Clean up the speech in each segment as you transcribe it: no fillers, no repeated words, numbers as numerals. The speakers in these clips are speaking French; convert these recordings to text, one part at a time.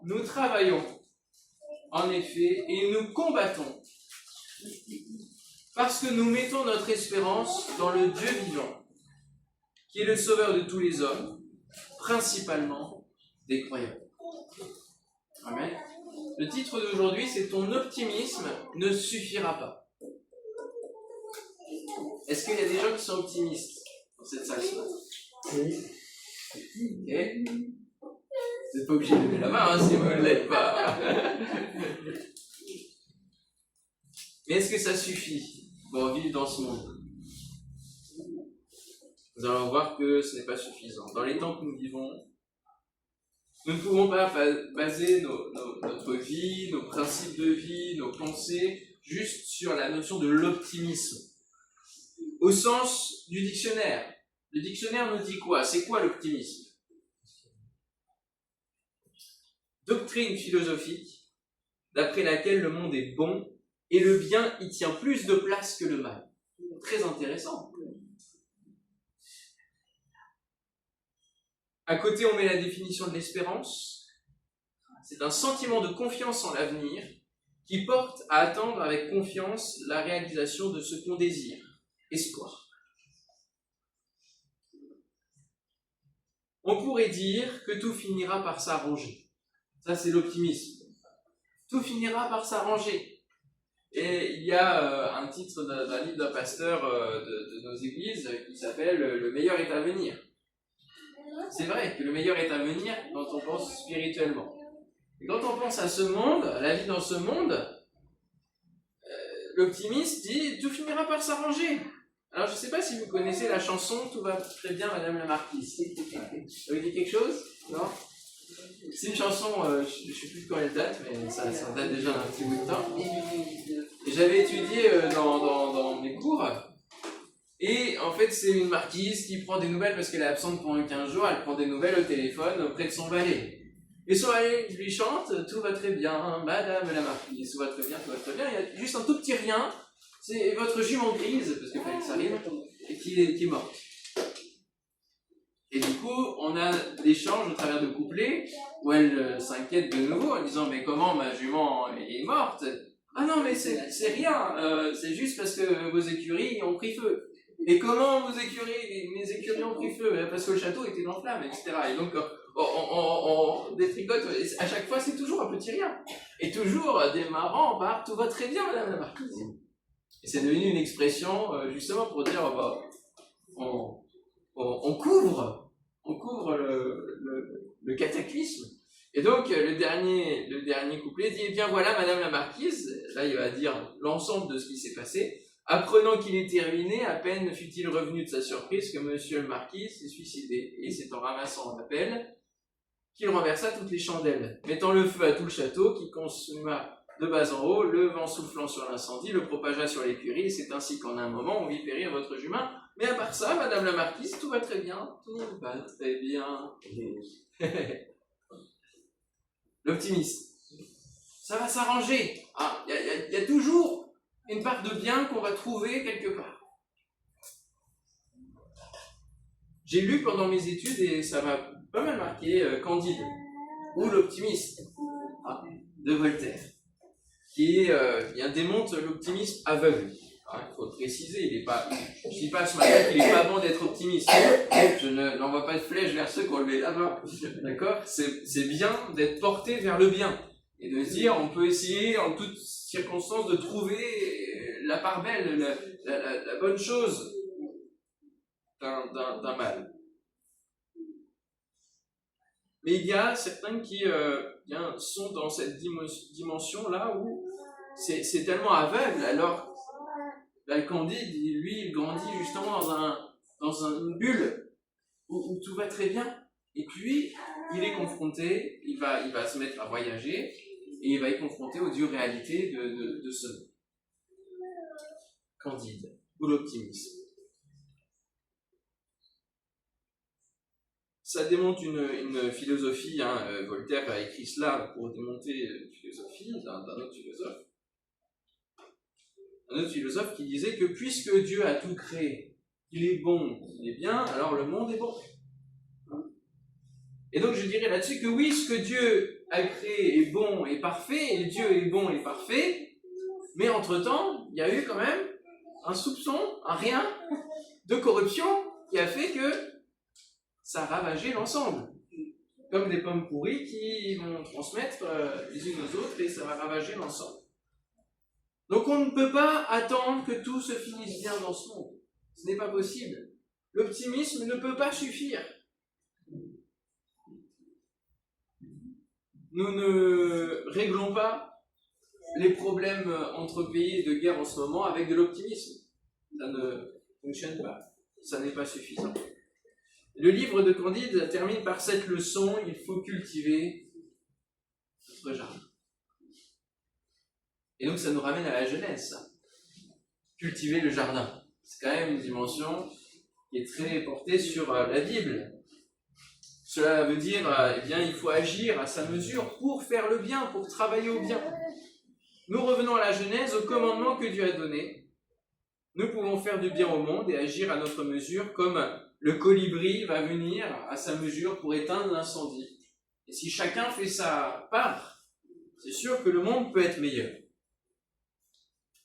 nous travaillons, en effet, et nous combattons, parce que nous mettons notre espérance dans le Dieu vivant, qui est le sauveur de tous les hommes, principalement des croyants. Amen. Le titre d'aujourd'hui, c'est « Ton optimisme ne suffira pas ». Est-ce qu'il y a des gens qui sont optimistes dans cette salle ce matin? Oui. Ok. Vous n'êtes pas obligé de lever la main si vous ne l'êtes pas. Mais est-ce que ça suffit pour vivre dans ce monde? Nous allons voir que ce n'est pas suffisant. Dans les temps que nous vivons, nous ne pouvons pas baser notre vie, nos principes de vie, nos pensées, juste sur la notion de l'optimisme. Au sens du dictionnaire. Le dictionnaire nous dit quoi? C'est quoi l'optimisme? Doctrine philosophique d'après laquelle le monde est bon et le bien y tient plus de place que le mal. Très intéressant. À côté, on met la définition de l'espérance. C'est un sentiment de confiance en l'avenir qui porte à attendre avec confiance la réalisation de ce qu'on désire. Espoir. On pourrait dire que tout finira par s'arranger. Ça, c'est l'optimisme. Tout finira par s'arranger. Et il y a un titre d'un livre d'un pasteur de nos églises qui s'appelle « Le meilleur est à venir ». C'est vrai que le meilleur est à venir quand on pense spirituellement. Et quand on pense à ce monde, à la vie dans ce monde, l'optimiste dit « Tout finira par s'arranger ». Alors, je ne sais pas si vous connaissez la chanson « Tout va très bien, Madame la Marquise ». Vous avez dit quelque chose? Non? C'est une chanson, je ne sais plus de quand elle date, mais ça date déjà d'un petit bout de temps. Et j'avais étudié dans mes cours, et en fait, c'est une marquise qui prend des nouvelles parce qu'elle est absente pendant 15 jours, elle prend des nouvelles au téléphone auprès de son valet. Et son valet lui chante « Tout va très bien, Madame la Marquise, tout va très bien, tout va très bien ». Il y a juste un tout petit rien, c'est votre jument grise, parce qu'il fallait que ça arrive, et qui est morte. Et du coup, on a l'échange au travers de couplets où elle s'inquiète de nouveau en disant « Mais comment ma jument est morte ?»« Ah non, mais c'est rien, c'est juste parce que vos écuries ont pris feu. » Et comment mes écuries ont pris feu? Parce que le château était en flammes, etc. Et donc, on détricote, à chaque fois, c'est toujours un petit rien. Et toujours démarrant par « Tout va très bien, Madame la Marquise ». Et c'est devenu une expression, justement, pour dire on couvre le cataclysme. Et donc, le dernier couplet dit « Eh bien voilà, Madame la Marquise », là il va dire l'ensemble de ce qui s'est passé. Apprenant qu'il était ruiné, à peine fut-il revenu de sa surprise que Monsieur le Marquis s'est suicidé. Et c'est en ramassant la pelle qu'il renversa toutes les chandelles, mettant le feu à tout le château, qui consuma de bas en haut, le vent soufflant sur l'incendie, le propagea sur l'écurie, et c'est ainsi qu'en un moment on vit périr votre jument. Mais à part ça, Madame la Marquise, tout va très bien, tout va très bien. L'optimiste. Ça va s'arranger. Il y a toujours une part de bien qu'on va trouver quelque part. J'ai lu pendant mes études, et ça m'a pas mal marqué, Candide, ou l'optimiste, de Voltaire, qui démontre l'optimisme aveugle. Il faut le préciser, je ne dis pas ce matin qu'il n'est pas bon d'être optimiste. Je n'envoie pas de flèche vers ceux qui ont levé la main. D'accord? C'est bien d'être porté vers le bien. Et de se dire, on peut essayer en toutes circonstances de trouver la part belle, la bonne chose d'un mal. Mais il y a certains qui sont dans cette dimension-là où c'est tellement aveugle, alors Candide, lui, il grandit justement dans une bulle où tout va très bien. Et puis, il est confronté, il va se mettre à voyager, et il va être confronté aux dures réalités de ce monde. Candide, ou l'optimisme. Ça démonte une philosophie, Voltaire a écrit cela pour démonter une philosophie d'un autre philosophe. Un autre philosophe qui disait que puisque Dieu a tout créé, qu'il est bon, qu'il est bien, alors le monde est bon. Et donc je dirais là-dessus que oui, ce que Dieu a créé est bon et parfait, et Dieu est bon et parfait, mais entre-temps, il y a eu quand même un soupçon, un rien de corruption qui a fait que ça a ravagé l'ensemble. Comme des pommes pourries qui vont transmettre les unes aux autres et ça va ravager l'ensemble. Donc on ne peut pas attendre que tout se finisse bien dans ce monde. Ce n'est pas possible. L'optimisme ne peut pas suffire. Nous ne réglons pas les problèmes entre pays et de guerre en ce moment avec de l'optimisme. Ça ne fonctionne pas. Ça n'est pas suffisant. Le livre de Candide termine par cette leçon: il faut cultiver notre jardin. Et donc ça nous ramène à la Genèse, ça. Cultiver le jardin. C'est quand même une dimension qui est très portée sur la Bible. Cela veut dire, eh bien, il faut agir à sa mesure pour faire le bien, pour travailler au bien. Nous revenons à la Genèse, au commandement que Dieu a donné. Nous pouvons faire du bien au monde et agir à notre mesure, comme le colibri va venir à sa mesure pour éteindre l'incendie. Et si chacun fait sa part, c'est sûr que le monde peut être meilleur.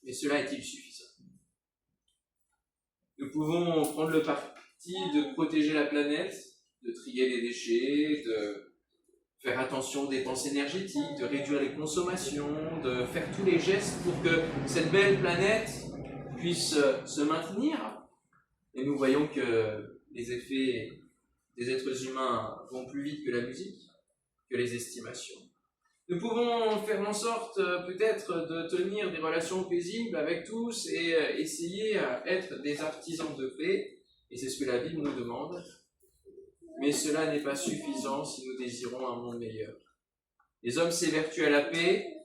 Mais cela est-il suffisant? Nous pouvons prendre le parti de protéger la planète, de trier les déchets, de faire attention aux dépenses énergétiques, de réduire les consommations, de faire tous les gestes pour que cette belle planète puisse se maintenir. Et nous voyons que les effets des êtres humains vont plus vite que la musique, que les estimations. Nous pouvons faire en sorte peut-être de tenir des relations paisibles avec tous et essayer à être des artisans de paix, et c'est ce que la Bible nous demande. Mais cela n'est pas suffisant si nous désirons un monde meilleur. Les hommes s'évertuent à la paix,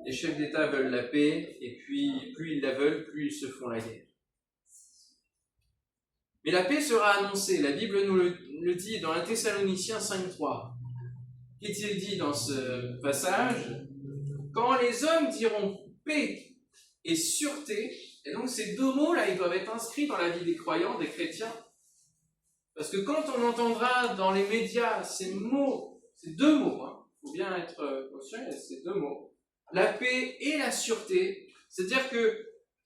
les chefs d'État veulent la paix, et puis plus ils la veulent, plus ils se font la guerre. Mais la paix sera annoncée, la Bible nous le dit dans 1 Thessaloniciens 5.3. Qu'est-il dit dans ce passage? Quand les hommes diront paix et sûreté, et donc ces deux mots-là, ils doivent être inscrits dans la vie des croyants, des chrétiens. Parce que quand on entendra dans les médias ces mots, ces deux mots, il faut bien être conscient de ces deux mots, la paix et la sûreté, c'est-à-dire que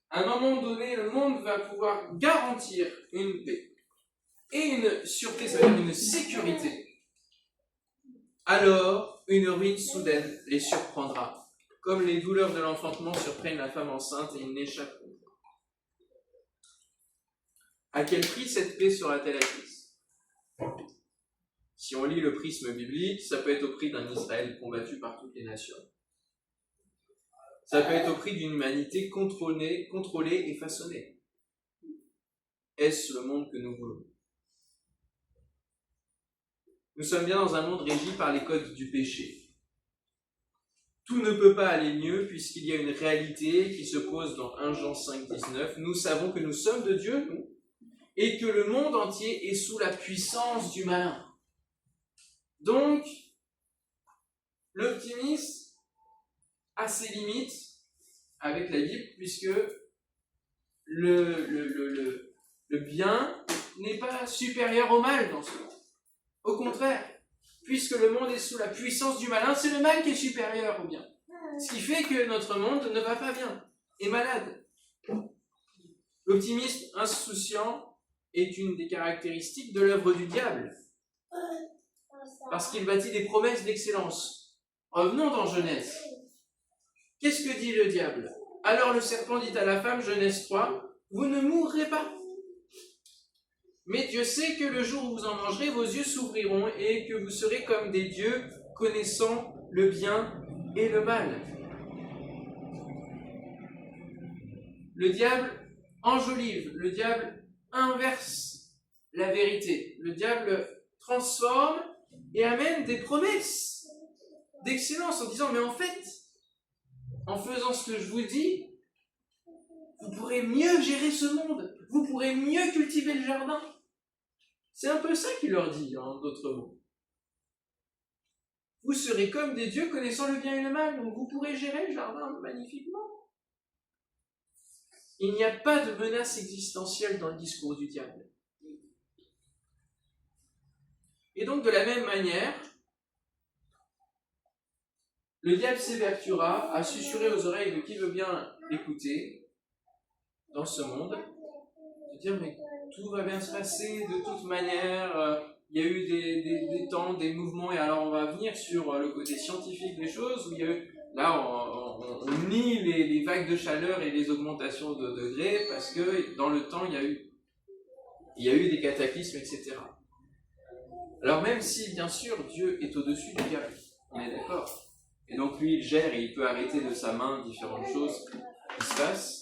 à un moment donné, le monde va pouvoir garantir une paix et une sûreté, ça veut dire une sécurité. Alors, une ruine soudaine les surprendra, comme les douleurs de l'enfantement surprennent la femme enceinte et ils n'échapperont pas. À quel prix cette paix sera-t-elle acquise? Si on lit le prisme biblique, ça peut être au prix d'un Israël combattu par toutes les nations. Ça peut être au prix d'une humanité contrôlée et façonnée. Est-ce le monde que nous voulons? Nous sommes bien dans un monde régi par les codes du péché. Tout ne peut pas aller mieux puisqu'il y a une réalité qui se pose dans 1 Jean 5,19. Nous savons que nous sommes de Dieu, nous, et que le monde entier est sous la puissance du malin. Donc, l'optimisme a ses limites avec la Bible, puisque le bien n'est pas supérieur au mal dans ce monde. Au contraire, puisque le monde est sous la puissance du malin, c'est le mal qui est supérieur au bien. Ce qui fait que notre monde ne va pas bien, est malade. L'optimisme insouciant est une des caractéristiques de l'œuvre du diable, parce qu'il bâtit des promesses d'excellence. Revenons dans Genèse. Qu'est-ce que dit le diable? Alors le serpent dit à la femme, Genèse 3, vous ne mourrez pas. Mais Dieu sait que le jour où vous en mangerez, vos yeux s'ouvriront et que vous serez comme des dieux, connaissant le bien et le mal. Le diable enjolive, le diable inverse la vérité. Le diable transforme et amène des promesses d'excellence en disant, mais en fait, en faisant ce que je vous dis, vous pourrez mieux gérer ce monde, vous pourrez mieux cultiver le jardin. C'est un peu ça qu'il leur dit, en d'autres mots. Vous serez comme des dieux connaissant le bien et le mal, donc vous pourrez gérer le jardin magnifiquement. Il n'y a pas de menace existentielle dans le discours du diable. Et donc, de la même manière, le diable s'évertuera à susurrer aux oreilles de qui veut bien l'écouter dans ce monde, de dire mais tout va bien se passer de toute manière, il y a eu des temps, des mouvements, et alors on va venir sur le côté scientifique des choses, où il y a eu, là on nie les vagues de chaleur et les augmentations de degrés, parce que dans le temps il y a eu des cataclysmes, etc. Alors même si bien sûr Dieu est au-dessus du diable, on est d'accord, et donc lui il gère et il peut arrêter de sa main différentes choses qui se passent,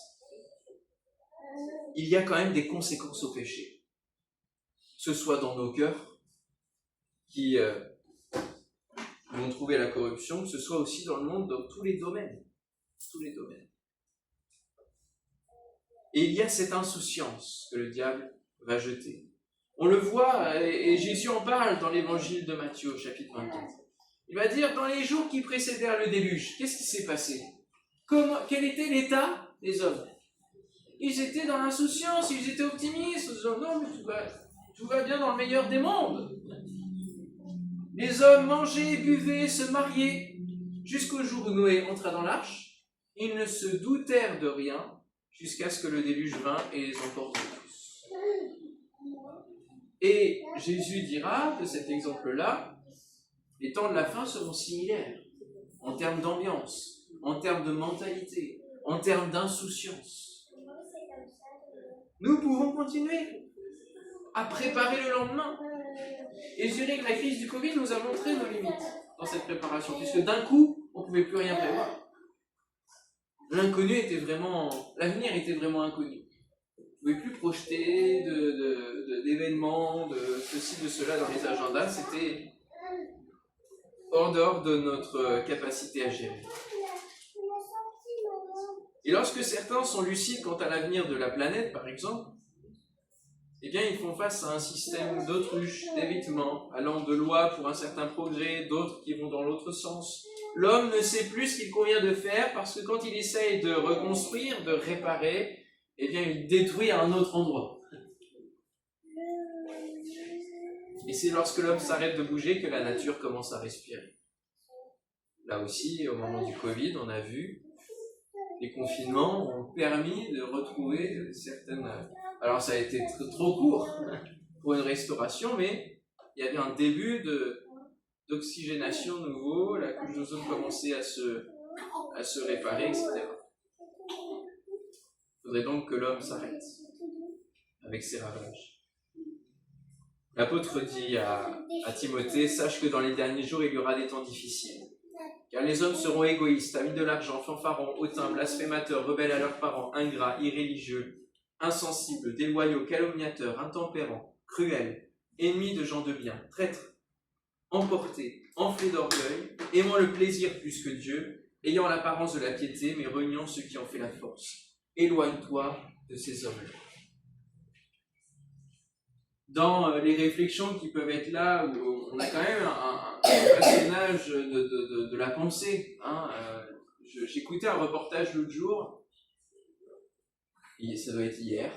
il y a quand même des conséquences au péché. Que ce soit dans nos cœurs, qui vont trouver la corruption, que ce soit aussi dans le monde, dans tous les domaines. Tous les domaines. Et il y a cette insouciance que le diable va jeter. On le voit, et Jésus en parle dans l'évangile de Matthieu, au chapitre 24. Il va dire, dans les jours qui précédèrent le déluge, qu'est-ce qui s'est passé? Quel était l'état des hommes? Ils étaient dans l'insouciance, ils étaient optimistes, ils disaient non, mais tout va bien dans le meilleur des mondes. Les hommes mangeaient, buvaient, se mariaient, jusqu'au jour où Noé entra dans l'arche. Ils ne se doutèrent de rien, jusqu'à ce que le déluge vint et les emporte tous. Et Jésus dira de cet exemple-là, les temps de la fin seront similaires, en termes d'ambiance, en termes de mentalité, en termes d'insouciance. Nous pouvons continuer à préparer le lendemain. Et je dirais que la crise du Covid nous a montré nos limites dans cette préparation, puisque d'un coup, on ne pouvait plus rien prévoir. L'inconnu était vraiment, l'avenir était vraiment inconnu. On ne pouvait plus projeter d'événements, de ceci, de cela dans les agendas, c'était hors dehors de notre capacité à gérer. Et lorsque certains sont lucides quant à l'avenir de la planète, par exemple, eh bien, ils font face à un système d'autruche, d'évitement, allant de lois pour un certain progrès, d'autres qui vont dans l'autre sens. L'homme ne sait plus ce qu'il convient de faire parce que quand il essaye de reconstruire, de réparer, eh bien, il détruit à un autre endroit. Et c'est lorsque l'homme s'arrête de bouger que la nature commence à respirer. Là aussi, au moment du Covid, on a vu, les confinements ont permis de retrouver certaines... Alors ça a été trop court pour une restauration, mais il y avait un début d'oxygénation nouveau, la couche d'ozone commençait à se réparer, etc. Il faudrait donc que l'homme s'arrête avec ses ravages. L'apôtre dit à Timothée, « Sache que dans les derniers jours, il y aura des temps difficiles. Car les hommes seront égoïstes, amis de l'argent, fanfarons, hautains, blasphémateurs, rebelles à leurs parents, ingrats, irréligieux, insensibles, déloyaux, calomniateurs, intempérants, cruels, ennemis de gens de bien, traîtres, emportés, enflés d'orgueil, aimant le plaisir plus que Dieu, ayant l'apparence de la piété, mais reniant ceux qui en fait la force. Éloigne-toi de ces hommes-là. » Dans les réflexions qui peuvent être là, où on a quand même un passionnage de la pensée. J'écoutais un reportage l'autre jour, ça doit être hier,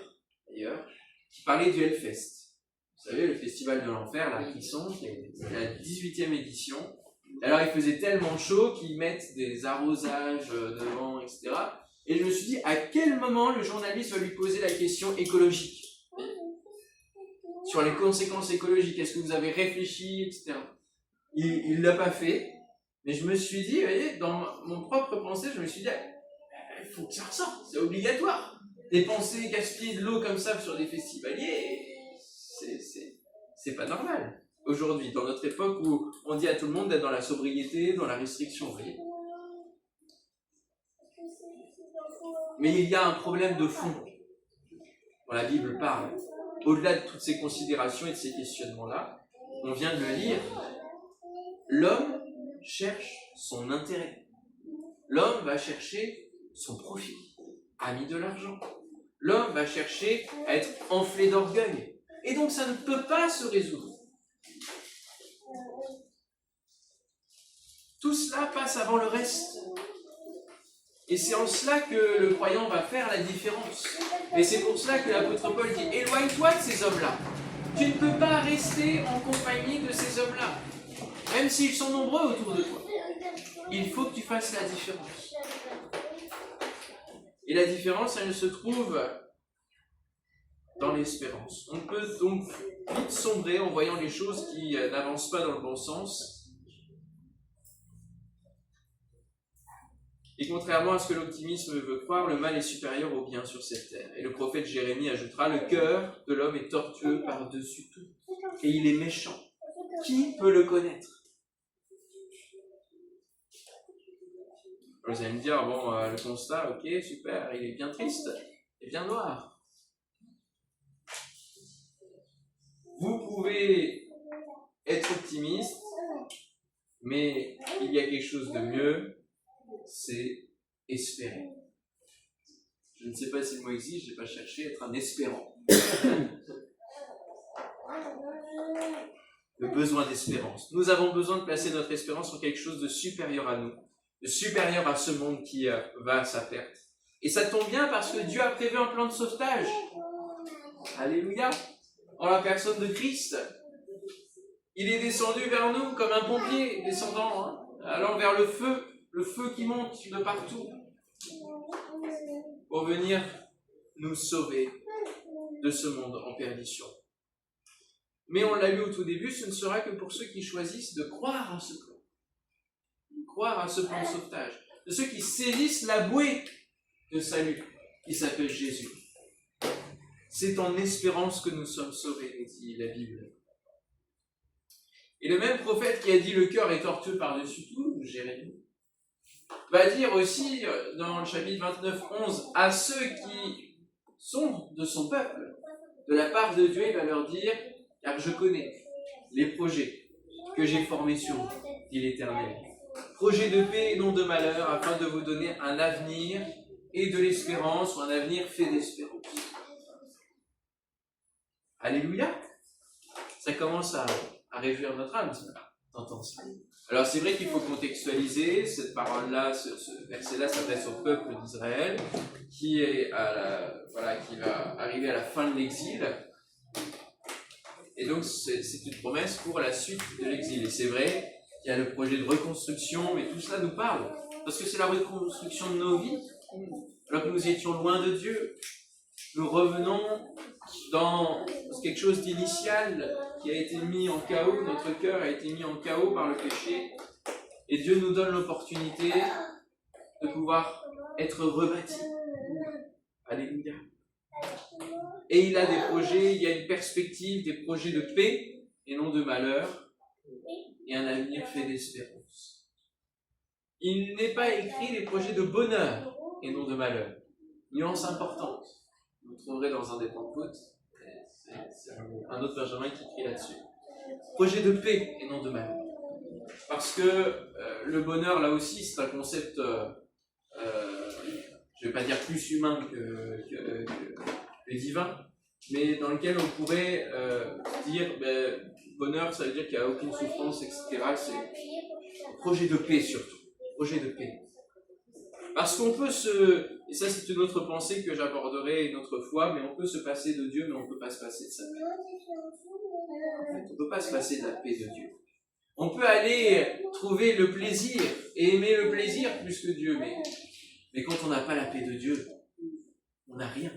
d'ailleurs, qui parlait du Hellfest. Vous savez, le festival de l'enfer, là, c'est la 18e édition. Alors, il faisait tellement chaud qu'ils mettent des arrosages devant, etc. Et je me suis dit, à quel moment le journaliste va lui poser la question écologique ? Sur les conséquences écologiques, est-ce que vous avez réfléchi, etc. Il ne l'a pas fait, mais je me suis dit, vous voyez, dans mon propre pensée, je me suis dit, il faut que ça ressorte, c'est obligatoire. Dépenser, gaspiller de l'eau comme ça sur des festivaliers, c'est pas normal. Aujourd'hui, dans notre époque où on dit à tout le monde d'être dans la sobriété, dans la restriction, vous voyez. Mais il y a un problème de fond dont la Bible parle. Au-delà de toutes ces considérations et de ces questionnements-là, on vient de le lire, l'homme cherche son intérêt. L'homme va chercher son profit, ami de l'argent. L'homme va chercher à être enflé d'orgueil. Et donc ça ne peut pas se résoudre. Tout cela passe avant le reste. Et c'est en cela que le croyant va faire la différence. Et c'est pour cela que l'apôtre Paul dit « Éloigne-toi de ces hommes-là. Tu ne peux pas rester en compagnie de ces hommes-là, même s'ils sont nombreux autour de toi. Il faut que tu fasses la différence. Et la différence, elle se trouve dans l'espérance. On peut donc vite sombrer en voyant les choses qui n'avancent pas dans le bon sens. Et contrairement à ce que l'optimisme veut croire, le mal est supérieur au bien sur cette terre. Et le prophète Jérémie ajoutera, le cœur de l'homme est tortueux par-dessus tout, et il est méchant. Qui peut le connaître? Vous allez me dire, bon, le constat, ok, super, il est bien triste, et bien noir. Vous pouvez être optimiste, mais il y a quelque chose de mieux, c'est espérer. Je ne sais pas si le mot existe, je n'ai pas cherché, être un espérant. Le besoin d'espérance. Nous avons besoin de placer notre espérance sur quelque chose de supérieur à nous, de supérieur à ce monde qui va à sa perte. Et ça tombe bien parce que Dieu a prévu un plan de sauvetage. Alléluia. En la personne de Christ. Il est descendu vers nous comme un pompier descendant, allant vers le feu qui monte de partout, pour venir nous sauver de ce monde en perdition. Mais on l'a lu au tout début, ce ne sera que pour ceux qui choisissent de croire à ce plan. Croire à ce plan de sauvetage. De ceux qui saisissent la bouée de salut qui s'appelle Jésus. C'est en espérance que nous sommes sauvés, nous dit la Bible. Et le même prophète qui a dit le cœur est tortueux par-dessus tout, Jérémie, va dire aussi dans le chapitre 29, 11, à ceux qui sont de son peuple, de la part de Dieu, il va leur dire, car je connais les projets que j'ai formés sur vous, dit l'Éternel. Projets de paix et non de malheur, afin de vous donner un avenir et de l'espérance, ou un avenir fait d'espérance. Alléluia. Ça commence à réjouir notre âme, t'entends ça. Alors c'est vrai qu'il faut contextualiser, cette parole-là, ce verset-là s'adresse au peuple d'Israël, qui va arriver à la fin de l'exil. Et donc c'est une promesse pour la suite de l'exil. Et c'est vrai qu'il y a le projet de reconstruction, mais tout cela nous parle, parce que c'est la reconstruction de nos vies. Alors que nous étions loin de Dieu, nous revenons dans quelque chose d'initial qui a été mis en chaos, notre cœur a été mis en chaos par le péché, et Dieu nous donne l'opportunité de pouvoir être rebâtis. Alléluia. Et il a des projets, il y a une perspective, des projets de paix et non de malheur, et un avenir fait d'espérance. Il n'est pas écrit les projets de bonheur et non de malheur. Nuance importante. Vous trouverez dans un des Pentecôtes, c'est un autre Benjamin qui écrit là-dessus. Projet de paix et non de malheur. Parce que le bonheur, là aussi, c'est un concept, je ne vais pas dire plus humain que divin, mais dans lequel on pourrait dire, bonheur, ça veut dire qu'il n'y a aucune souffrance, etc. C'est projet de paix surtout. Projet de paix. Parce qu'on peut et ça c'est une autre pensée que j'aborderai une autre fois, mais on peut se passer de Dieu, mais on ne peut pas se passer de sa paix. En fait, on ne peut pas se passer de la paix de Dieu. On peut aller trouver le plaisir et aimer le plaisir plus que Dieu, mais quand on n'a pas la paix de Dieu, on n'a rien.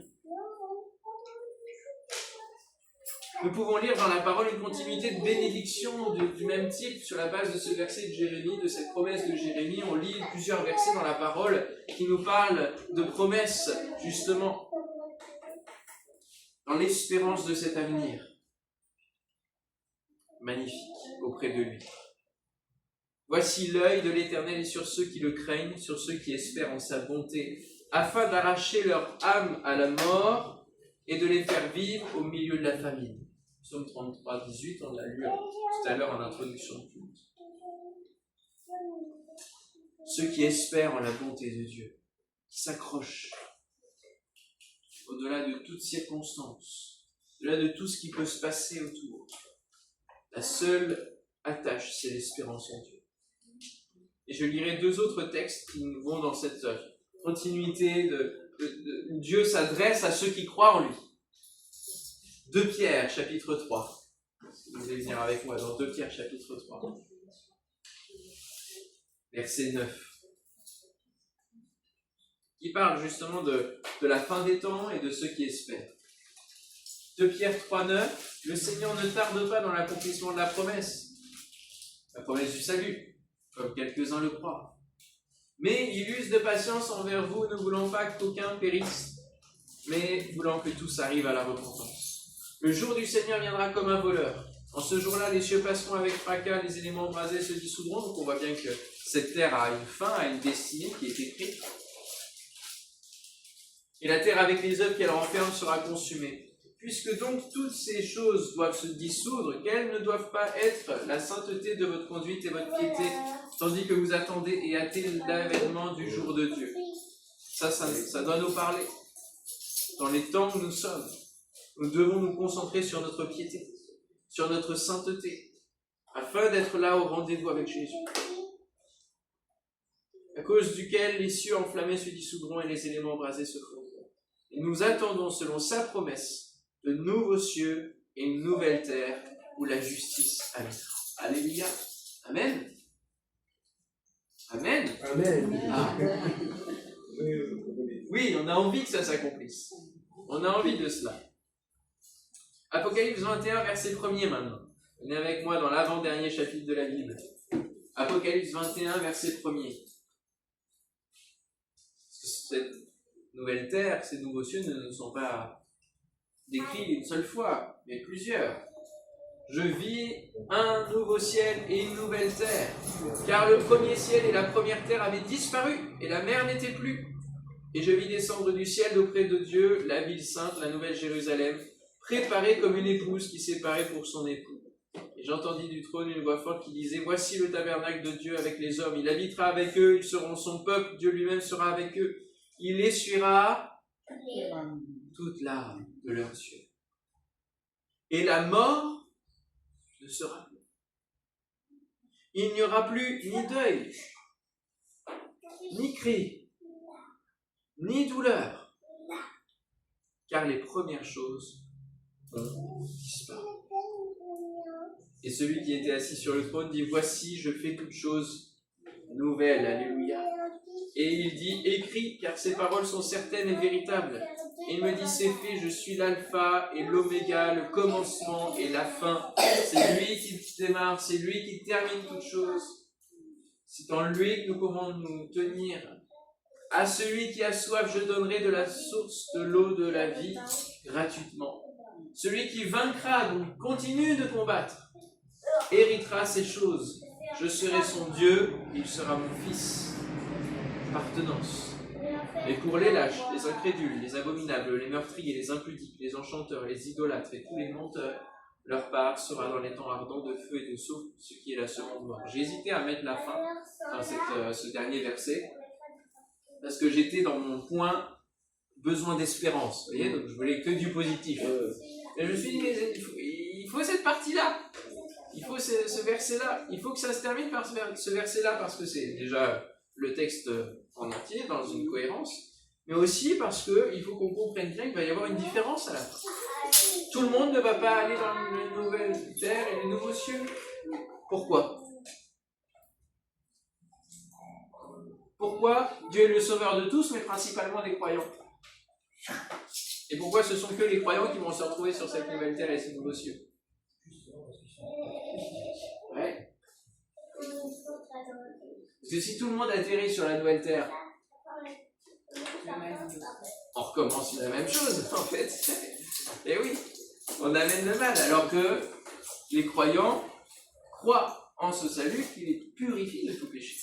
Nous pouvons lire dans la parole une continuité de bénédictions du même type sur la base de ce verset de Jérémie, de cette promesse de Jérémie. On lit plusieurs versets dans la parole qui nous parlent de promesses, justement, dans l'espérance de cet avenir magnifique auprès de lui. Voici l'œil de l'Éternel sur ceux qui le craignent, sur ceux qui espèrent en sa bonté, afin d'arracher leur âme à la mort et de les faire vivre au milieu de la famine. Psaume 33, 18, on l'a lu tout à l'heure en introduction de culte. Ceux qui espèrent en la bonté de Dieu, qui s'accrochent au-delà de toutes circonstances, au-delà de tout ce qui peut se passer autour. La seule attache, c'est l'espérance en Dieu. Et je lirai deux autres textes qui vont dans cette continuité où Dieu s'adresse à ceux qui croient en lui. 2 Pierre, chapitre 3. Si vous voulez venir avec moi dans 2 Pierre, chapitre 3. Verset 9. Qui parle justement de la fin des temps et de ceux qui espèrent. 2 Pierre 3, 9. Le Seigneur ne tarde pas dans l'accomplissement de la promesse du salut, comme quelques-uns le croient. Mais il use de patience envers vous, ne voulant pas qu'aucun périsse, mais voulant que tous arrivent à la repentance. Le jour du Seigneur viendra comme un voleur. En ce jour-là, les cieux passeront avec fracas, les éléments embrasés se dissoudront. Donc on voit bien que cette terre a une fin, a une destinée qui est écrite. Et la terre avec les œuvres qu'elle renferme sera consumée. Puisque donc toutes ces choses doivent se dissoudre, quelles ne doivent pas être la sainteté de votre conduite et votre piété, tandis que vous attendez et hâtez l'avènement du jour de Dieu. Ça doit nous parler. Dans les temps où nous sommes, nous devons nous concentrer sur notre piété, sur notre sainteté, afin d'être là au rendez-vous avec Jésus. À cause duquel les cieux enflammés se dissoudront et les éléments embrasés se fondront. Et nous attendons, selon sa promesse, de nouveaux cieux et une nouvelle terre où la justice habitera. Alléluia. Amen. Amen. Amen. Ah. Oui, on a envie que ça s'accomplisse. On a envie de cela. Apocalypse 21, verset 1er maintenant. Venez avec moi dans l'avant-dernier chapitre de la Bible. Apocalypse 21, verset 1er. Cette nouvelle terre, ces nouveaux cieux ne nous sont pas décrits une seule fois, mais plusieurs. Je vis un nouveau ciel et une nouvelle terre, car le premier ciel et la première terre avaient disparu, et la mer n'était plus. Et je vis descendre du ciel d'auprès de Dieu la ville sainte, la nouvelle Jérusalem, préparée comme une épouse qui s'est parée pour son époux. Et j'entendis du trône une voix forte qui disait « Voici le tabernacle de Dieu avec les hommes, il habitera avec eux, ils seront son peuple, Dieu lui-même sera avec eux. Il essuiera toute larme de leurs yeux. Et la mort ne sera plus. Il n'y aura plus ni deuil, ni cri, ni douleur, car les premières choses ont disparu. » Et celui qui était assis sur le trône dit « Voici, je fais toutes choses nouvelles. » Alléluia. Et il dit « Écris, car ces paroles sont certaines et véritables. » Et il me dit « C'est fait, je suis l'alpha et l'oméga, le commencement et la fin. C'est lui qui démarre, c'est lui qui termine toutes choses. C'est en lui que nous pouvons nous tenir. À celui qui a soif, je donnerai de la source de l'eau de la vie gratuitement. Celui qui vaincra, donc continue de combattre, héritera ces choses. Je serai son Dieu, il sera mon fils. Appartenance. Mais pour les lâches, les incrédules, les abominables, les meurtriers, les impudiques, les enchanteurs, les idolâtres et tous les menteurs, leur part sera dans les temps ardents de feu et de souffle, ce qui est la seconde mort. J'ai hésité à mettre la fin dans ce dernier verset, parce que j'étais dans mon point besoin d'espérance. Vous voyez, donc je voulais que du positif. Et je me suis dit, mais il faut cette partie-là. Il faut ce verset-là. Il faut que ça se termine par ce verset-là, parce que c'est déjà le texte en entier, dans une cohérence, mais aussi parce qu'il faut qu'on comprenne bien qu'il va y avoir une différence à la fin. Tout le monde ne va pas aller dans les nouvelles terres et les nouveaux cieux. Pourquoi ? Pourquoi Dieu est le sauveur de tous, mais principalement des croyants ? Et pourquoi ce sont que les croyants qui vont se retrouver sur cette nouvelle terre et ces nouveaux cieux ? Ouais. Parce que si tout le monde atterrit sur la nouvelle terre, on recommence la même chose, en fait. Et oui, on amène le mal, alors que les croyants croient en ce salut qui les purifie de tout péché.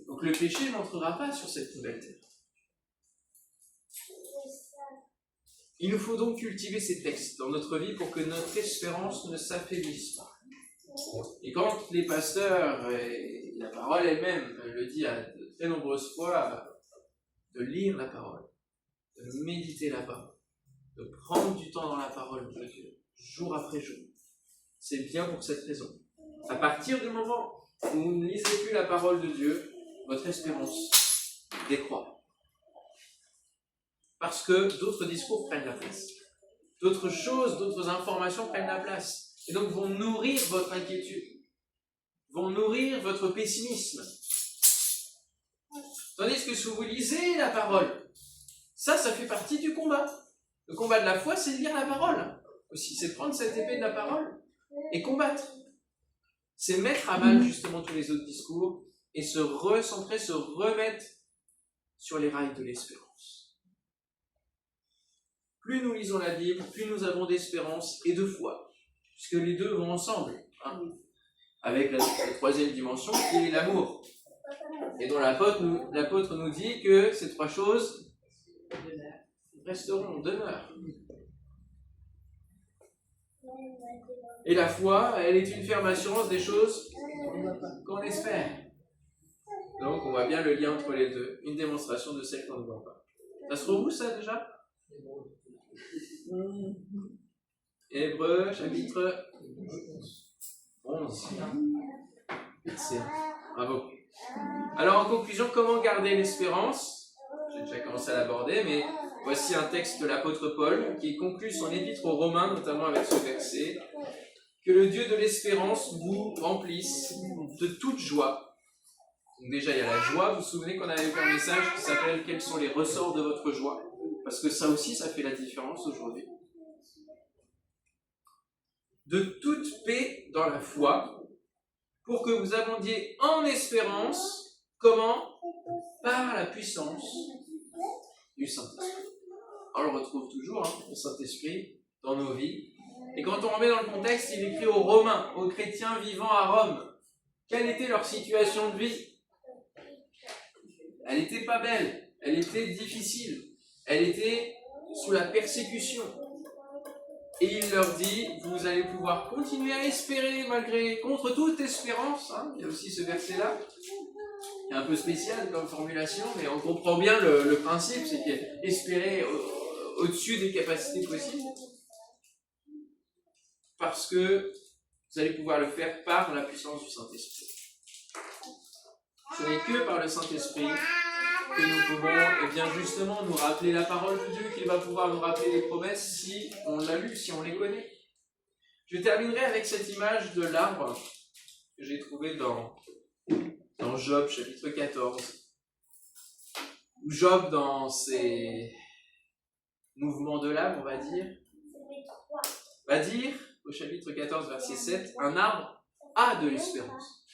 Donc le péché n'entrera pas sur cette nouvelle terre. Il nous faut donc cultiver ces textes dans notre vie pour que notre espérance ne s'affaiblisse pas. Et quand les pasteurs, et la parole elle-même le dit à de très nombreuses fois, de lire la parole, de méditer la parole, de prendre du temps dans la parole de Dieu, jour après jour, c'est bien pour cette raison. À partir du moment où vous ne lisez plus la parole de Dieu, votre espérance décroît. Parce que d'autres discours prennent la place. d'autres choses, d'autres informations prennent la place. Et donc vont nourrir votre inquiétude, vont nourrir votre pessimisme. Tandis que si vous lisez la parole, ça fait partie du combat. Le combat de la foi, c'est de lire la parole. Aussi, c'est prendre cette épée de la parole et combattre. C'est mettre à mal justement tous les autres discours et se recentrer, se remettre sur les rails de l'espérance. Plus nous lisons la Bible, plus nous avons d'espérance et de foi, puisque les deux vont ensemble, hein, avec la troisième dimension qui est l'amour. Et dont l'apôtre nous dit que ces trois choses resteront, demeurent. Et la foi, elle est une ferme assurance des choses qu'on espère. Donc on voit bien le lien entre les deux, une démonstration de celle qu'on ne voit pas. Ça se trouve où ça déjà? Hébreux, chapitre 11. Excellent. Bravo. Alors en conclusion, comment garder l'espérance? J'ai déjà commencé à l'aborder, mais voici un texte de l'apôtre Paul qui conclut son épître aux Romains, notamment avec ce verset. Que le Dieu de l'espérance vous remplisse de toute joie. Donc déjà il y a la joie, vous vous souvenez qu'on avait fait un message qui s'appelle « Quels sont les ressorts de votre joie ?» Parce que ça aussi, ça fait la différence aujourd'hui. De toute paix dans la foi, pour que vous abondiez en espérance, comment? Par la puissance du Saint-Esprit. On le retrouve toujours, hein, le Saint-Esprit, dans nos vies. Et quand on remet dans le contexte, il écrit aux Romains, aux chrétiens vivant à Rome. Quelle était leur situation de vie? Elle n'était pas belle, elle était difficile, elle était sous la persécution. Et il leur dit, vous allez pouvoir continuer à espérer contre toute espérance. Hein, il y a aussi ce verset-là, qui est un peu spécial comme formulation, mais on comprend bien le principe, c'est qu'espérer au-dessus des capacités possibles. Parce que vous allez pouvoir le faire par la puissance du Saint-Esprit. Ce n'est que par le Saint-Esprit que nous pouvons, bien justement, nous rappeler la parole de Dieu, qu'il va pouvoir nous rappeler les promesses si on l'a lu, si on les connaît. Je terminerai avec cette image de l'arbre que j'ai trouvée dans Job, chapitre 14. Où Job, dans ses mouvements de l'âme, on va dire, au chapitre 14, verset 7, un arbre a de l'espérance.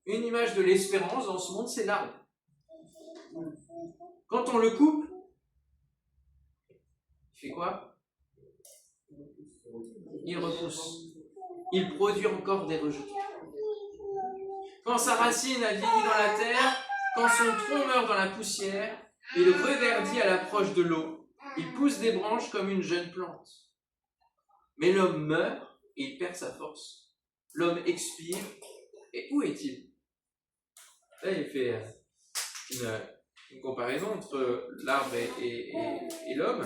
Une image de l'espérance dans ce monde, c'est l'arbre. Quand on le coupe, il fait quoi? Il repousse. Il produit encore des rejetons. Quand sa racine a vieilli dans la terre, quand son tronc meurt dans la poussière, il reverdit à l'approche de l'eau. Il pousse des branches comme une jeune plante. Mais l'homme meurt et il perd sa force. L'homme expire. Et où est-il? Là, il fait une comparaison entre l'arbre et l'homme.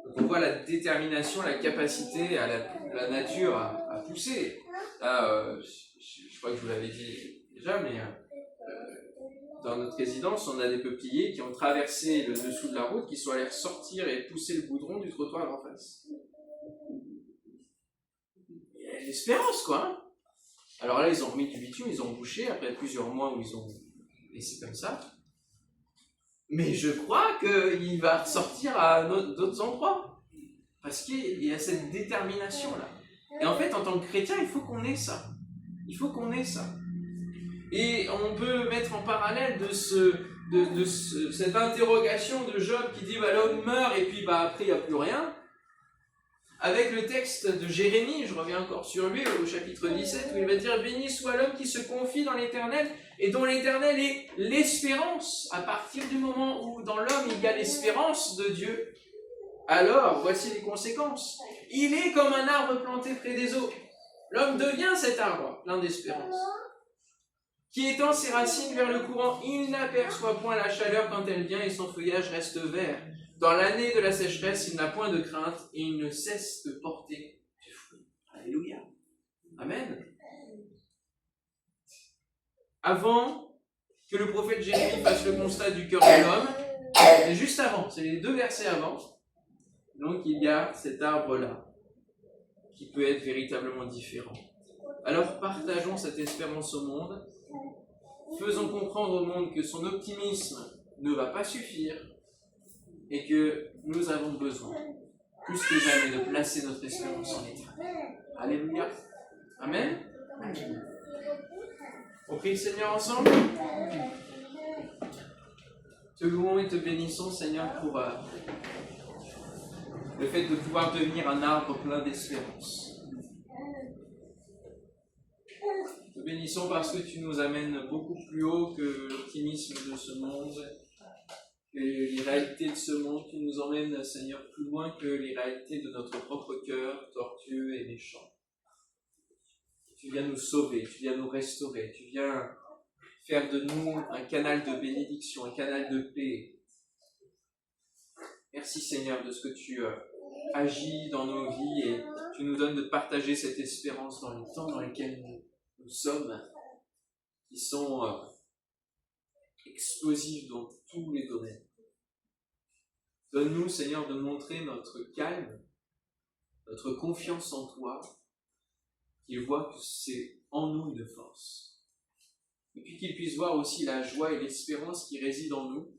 Donc on voit la détermination, la capacité à la nature à pousser. Là, je crois que je vous l'avais dit déjà, mais dans notre résidence, on a des peupliers qui ont traversé le dessous de la route, qui sont allés ressortir et pousser le goudron du trottoir en face. Il y a l'espérance, quoi. Hein. Alors là, ils ont remis du bitume, ils ont bouché, après plusieurs mois où ils ont laissé comme ça. Mais je crois qu'il va ressortir à d'autres endroits. Parce qu'il y a cette détermination-là. Et en fait, en tant que chrétien, il faut qu'on ait ça. Il faut qu'on ait ça. Et on peut mettre en parallèle cette interrogation de Job qui dit l'homme meurt et puis après il n'y a plus rien, avec le texte de Jérémie, je reviens encore sur lui au chapitre 17, où il va dire « Béni soit l'homme qui se confie dans l'Éternel et dont l'Éternel est l'espérance. » À partir du moment où dans l'homme il y a l'espérance de Dieu, alors voici les conséquences. Il est comme un arbre planté près des eaux. L'homme devient cet arbre plein d'espérance. Qui étend ses racines vers le courant, il n'aperçoit point la chaleur quand elle vient et son feuillage reste vert. Dans l'année de la sécheresse, il n'a point de crainte et il ne cesse de porter du fruit. Alléluia. Amen. Avant que le prophète Jérémie fasse le constat du cœur de l'homme, Et juste avant, c'est les 2 versets avant, donc il y a cet arbre-là, qui peut être véritablement différent. Alors partageons cette espérance au monde, faisons comprendre au monde que son optimisme ne va pas suffire et que nous avons besoin, plus que jamais, de placer notre espérance en l'éternel. Alléluia. Amen. On prie le Seigneur ensemble. Te louons et te bénissons, Seigneur, pour le fait de pouvoir devenir un arbre plein d'espérance. Te bénissons parce que tu nous amènes beaucoup plus haut que l'optimisme de ce monde, que les réalités de ce monde. Tu nous emmènes, Seigneur, plus loin que les réalités de notre propre cœur, tortueux et méchant. Tu viens nous sauver, tu viens nous restaurer, tu viens faire de nous un canal de bénédiction, un canal de paix. Merci, Seigneur, de ce que tu agis dans nos vies et tu nous donnes de partager cette espérance dans les temps dans lesquels nous sommes, qui sont explosifs dans tous les domaines. Donne-nous, Seigneur, de montrer notre calme, notre confiance en toi, qu'ils voient que c'est en nous une force. Et puis qu'ils puissent voir aussi la joie et l'espérance qui résident en nous,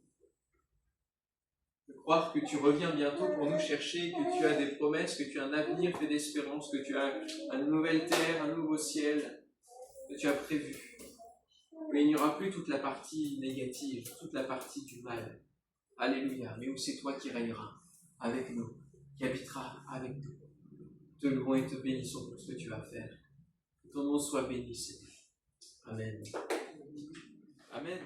de croire que tu reviens bientôt pour nous chercher, que tu as des promesses, que tu as un avenir fait d'espérance, que tu as une nouvelle terre, un nouveau ciel, que tu as prévu. Mais il n'y aura plus toute la partie négative, toute la partie du mal. Alléluia, mais où c'est toi qui règneras avec nous, qui habiteras avec nous. Te louons et te bénissons pour ce que tu vas faire. Que ton nom soit béni, Seigneur. Amen. Amen.